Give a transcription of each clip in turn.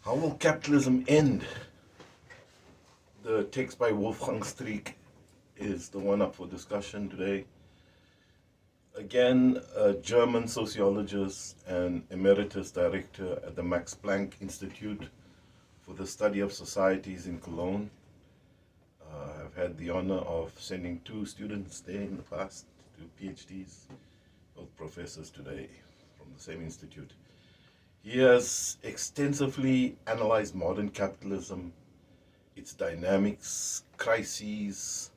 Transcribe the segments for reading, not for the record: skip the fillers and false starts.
How will capitalism end? The text by Wolfgang Streeck is the one up for discussion today. Again, a German sociologist and emeritus director at the Max Planck Institute for the Study of Societies in Cologne. I've had the honor of sending two students there in the past, two PhDs, both professors today from the same institute. He has extensively analyzed modern capitalism, its dynamics, crises,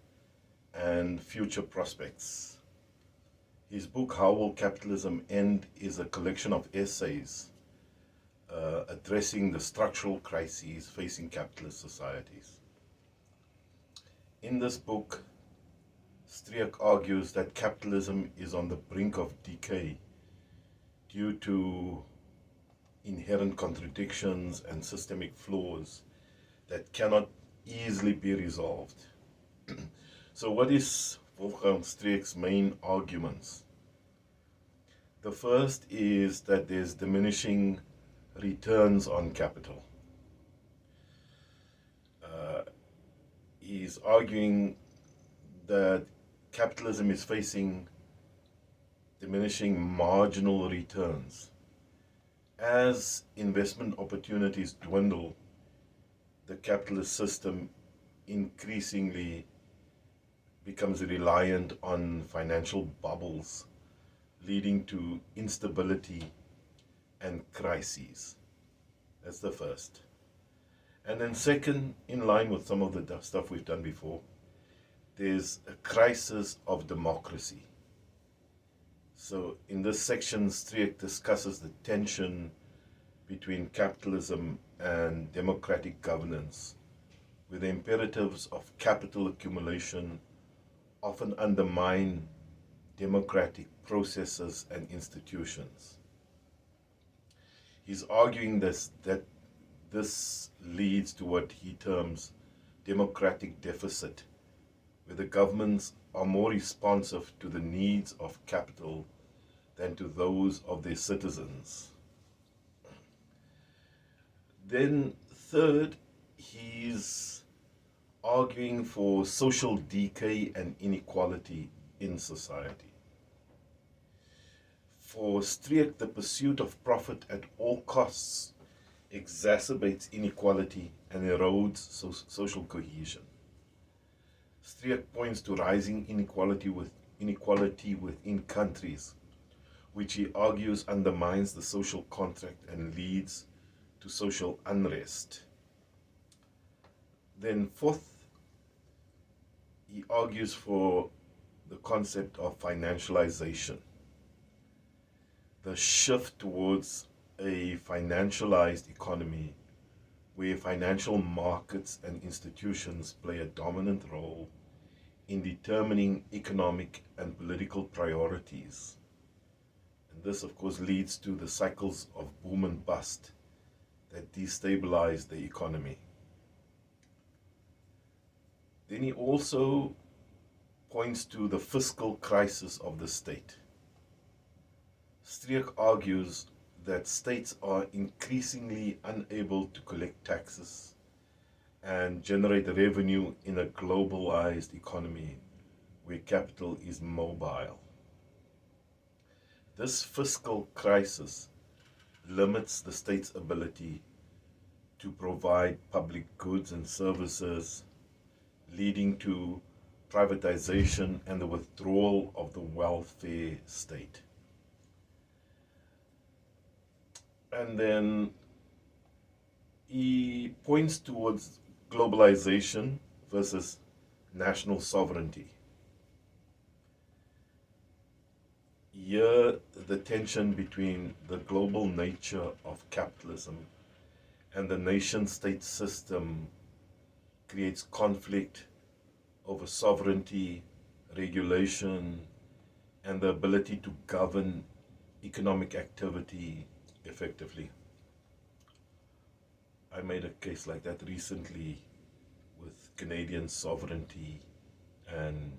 and future prospects. His book, How Will Capitalism End, is a collection of essays addressing the structural crises facing capitalist societies. In this book, Streeck argues that capitalism is on the brink of decay due to inherent contradictions and systemic flaws that cannot easily be resolved. So what is Wolfgang Streeck's main arguments? The first is that there's diminishing returns on capital. He's arguing that capitalism is facing diminishing marginal returns. As investment opportunities dwindle, the capitalist system increasingly becomes reliant on financial bubbles, leading to instability and crises. That's the first. And then second, in line with some of the stuff we've done before, there's a crisis of democracy. So in this section, Streeck discusses the tension between capitalism and democratic governance, where the imperatives of capital accumulation often undermine democratic processes and institutions. He's arguing that this leads to what he terms democratic deficit, where the governments are more responsive to the needs of capital than to those of their citizens. Then third, he's arguing for social decay and inequality in society. For Streeck, the pursuit of profit at all costs exacerbates inequality and erodes social cohesion. Streeck points to rising inequality within countries, which he argues undermines the social contract and leads to social unrest. Then fourth, he argues for the concept of financialization, the shift towards a financialized economy where financial markets and institutions play a dominant role in determining economic and political priorities. And this, of course, leads to the cycles of boom and bust that destabilize the economy. Then he also points to the fiscal crisis of the state. Streeck argues that states are increasingly unable to collect taxes and generate revenue in a globalized economy where capital is mobile. This fiscal crisis limits the state's ability to provide public goods and services, leading to privatization and the withdrawal of the welfare state. And then he points towards globalization versus national sovereignty. Here, the tension between the global nature of capitalism and the nation-state system creates conflict over sovereignty, regulation, and the ability to govern economic activity effectively. I made a case like that recently with Canadian sovereignty and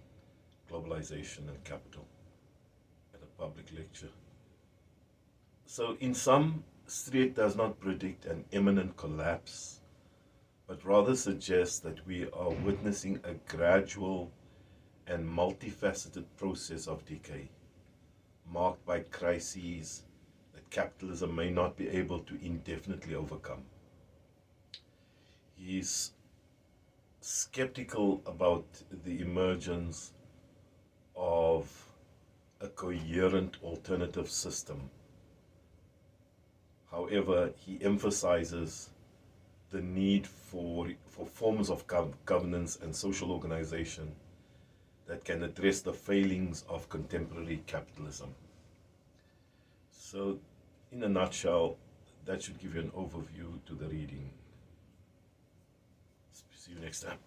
globalization and capital at a public lecture. So in sum, Streeck does not predict an imminent collapse, but rather suggests that we are witnessing a gradual and multifaceted process of decay, marked by crises that capitalism may not be able to indefinitely overcome. He's skeptical about the emergence of a coherent alternative system. However, he emphasizes the need for forms of governance and social organization that can address the failings of contemporary capitalism. So, in a nutshell, that should give you an overview to the reading. See you next time.